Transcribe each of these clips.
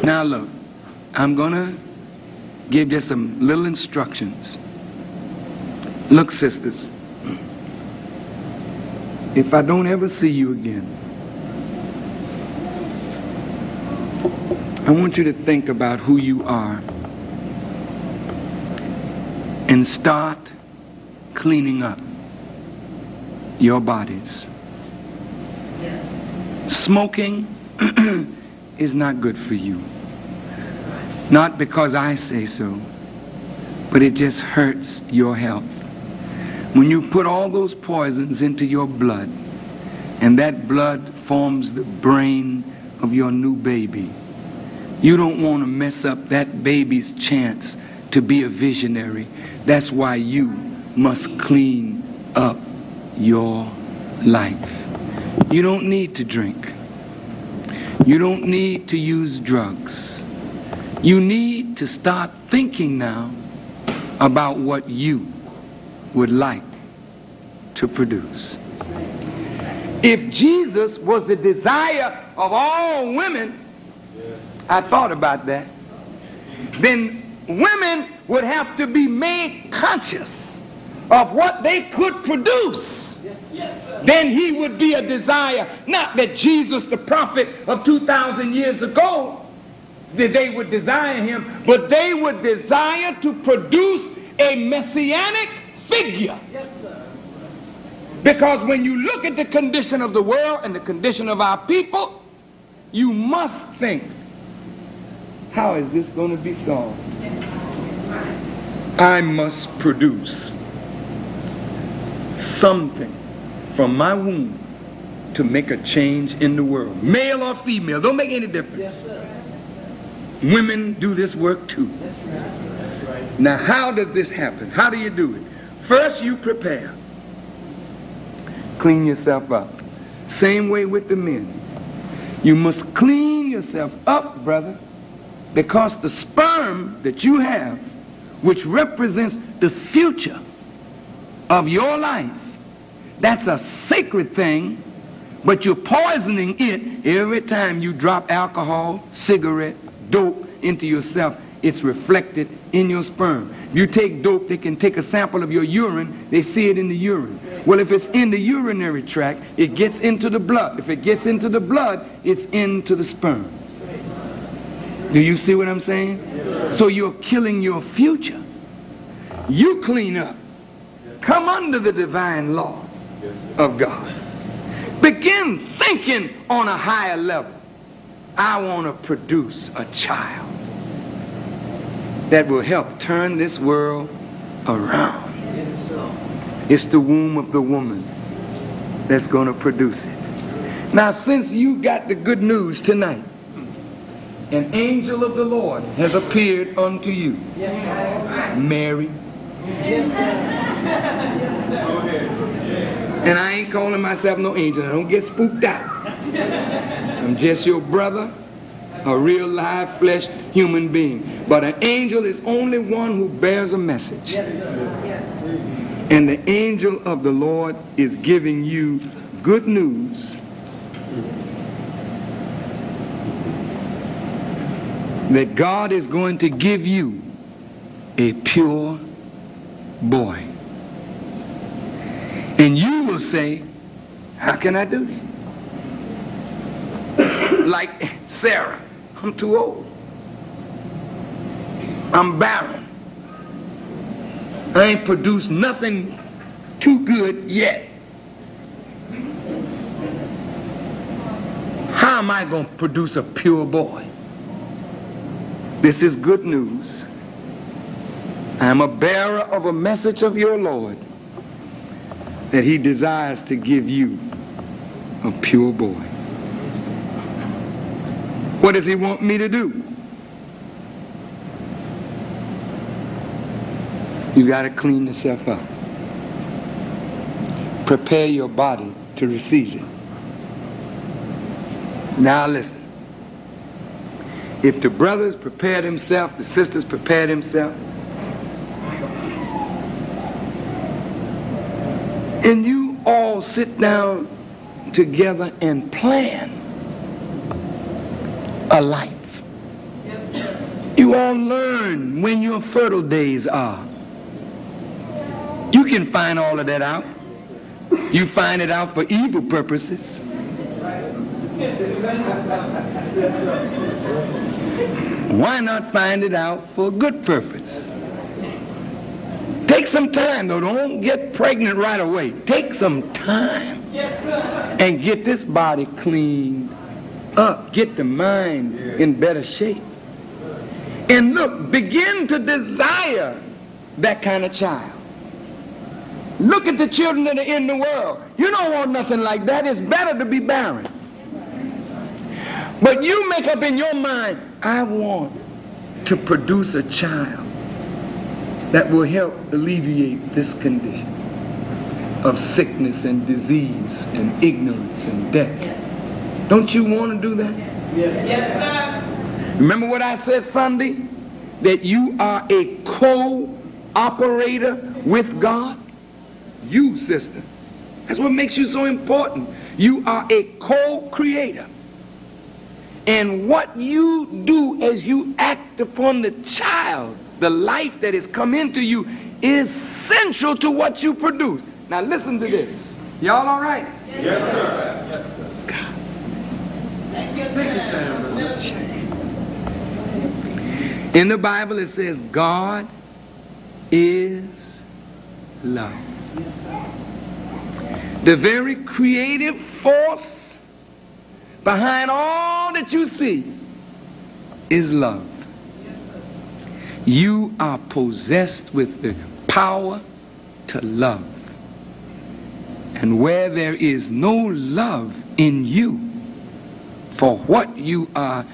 Now look, I'm gonna give you some little instructions. Look, sisters, if I don't ever see you again, I want you to think about who you are and start cleaning up your bodies. Smoking is not good for you. Not because I say so, but it just hurts your health. When you put all those poisons into your blood, and that blood forms the brain of your new baby, you don't want to mess up that baby's chance to be a visionary. That's why you must clean up your life. You don't need to drink. You don't need to use drugs. You need to start thinking now about what you would like to produce. If Jesus was the desire of all women, I thought about that, then women would have to be made conscious of what they could produce. Then he would be a desire. Not that Jesus, the prophet of 2,000 years ago, that they would desire him, but they would desire to produce a messianic figure. Because when you look at the condition of the world and the condition of our people, you must think, how is this going to be solved? I must produce something from my womb to make a change in the world. Male or female, don't make any difference. Women do this work too. Now, how does this happen? How do you do it? First, you prepare. Clean yourself up. Same way with the men. You must clean yourself up, brother, because the sperm that you have, which represents the future of your life, that's a sacred thing, but you're poisoning it every time you drop alcohol, cigarette, dope into yourself. It's reflected in your sperm. If you take dope, they can take a sample of your urine, they see it in the urine. Well, if it's in the urinary tract, it gets into the blood. If it gets into the blood, it's into the sperm. Do you see what I'm saying? So you're killing your future. You clean up. Come under the divine law of God. Begin thinking on a higher level. I want to produce a child that will help turn this world around. It's the womb of the woman that's going to produce it. Now, since you got the good news tonight, an angel of the Lord has appeared unto you, Mary. And I ain't calling myself no angel. I don't get spooked out. I'm just your brother, a real live flesh human being. But an angel is only one who bears a message. And the angel of the Lord is giving you good news that God is going to give you a pure boy. And you will say, how can I do that? Like Sarah, I'm too old. I'm barren. I ain't produced nothing too good yet. How am I going to produce a pure boy? This is good news. I am a bearer of a message of your Lord that he desires to give you a pure boy. What does he want me to do? You got to clean yourself up. Prepare your body to receive it. Now listen. If the brothers prepare themselves, the sisters prepare themselves, and you all sit down together and plan a life. You all learn when your fertile days are. You can find all of that out. You find it out for evil purposes. Why not find it out for a good purpose? Take some time, though. Don't get pregnant right away. Take some time and get this body cleaned up. Get the mind in better shape. And look, begin to desire that kind of child. Look at the children that are in the world. You don't want nothing like that. It's better to be barren. But you make up in your mind, I want to produce a child that will help alleviate this condition of sickness and disease and ignorance and death. Don't you want to do that? Yes, sir. Remember what I said Sunday? That you are a co-operator with God? You, sister. That's what makes you so important. You are a co-creator. And what you do as you act upon the child, the life that has come into you, is central to what you produce. Now listen to this. Y'all all right? Yes, sir. Yes, sir. God. Thank you, In the Bible it says God is love. The very creative force behind all that you see is love. You are possessed with the power to love. And where there is no love in you for what you are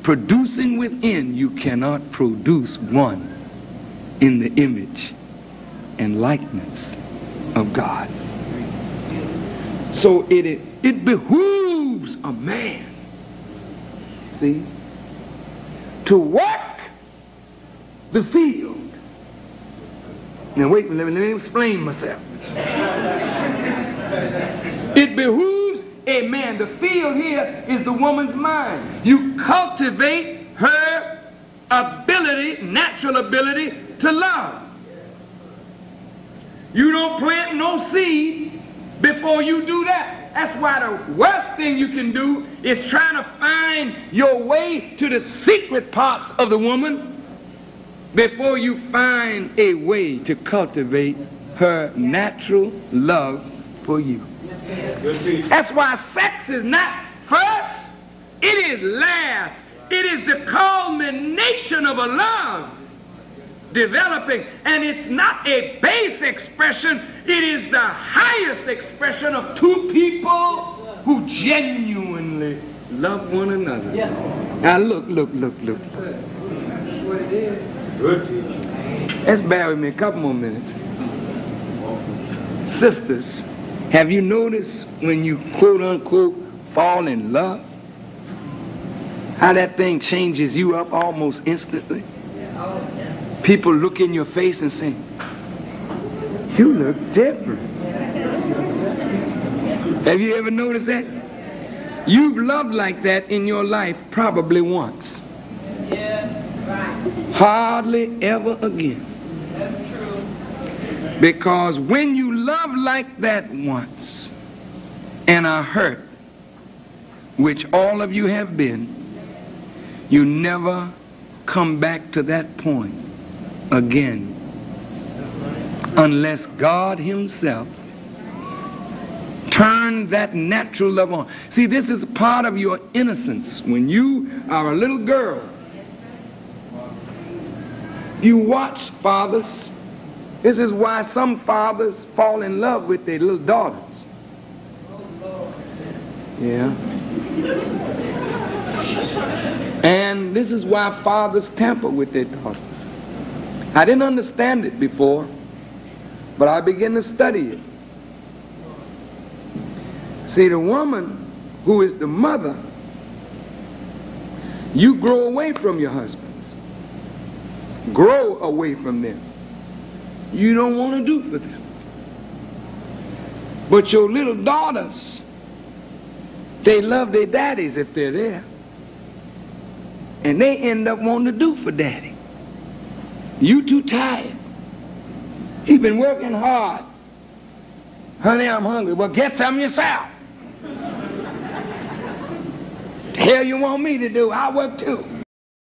producing within, you cannot produce one in the image and likeness of God. So it behooves a man, see, to work the field. Now wait, let me explain myself. It behooves a man. The field here is the woman's mind. You cultivate her ability, natural ability to love. You don't plant no seed before you do that. That's why the worst thing you can do is try to find your way to the secret parts of the woman before you find a way to cultivate her natural love for you. That's why sex is not first, it is last. It is the culmination of a love developing, and it's not a base expression, it is the highest expression of two people who genuinely love one another. Yes. Now look. Let's bear with me a couple more minutes. Sisters, have you noticed when you quote unquote fall in love, how that thing changes you up almost instantly? People look in your face and say, you look different. Have you ever noticed that? You've loved like that in your life probably once. Hardly ever again. That's true. Because when you love like that once and are hurt, which all of you have been, you never come back to that point again unless God himself turned that natural love on. See, this is part of your innocence. When you are a little girl, you watch fathers. This is why some fathers fall in love with their little daughters. Yeah. And this is why fathers tamper with their daughters. I didn't understand it before, but I began to study it. See, the woman who is the mother, you grow away from your husbands. Grow away from them. You don't want to do for them. But your little daughters, they love their daddies if they're there. and they end up wanting to do for daddy. You too tired. He been working hard. Honey, I'm hungry. Well, get some yourself. The hell you want me to do? I work too.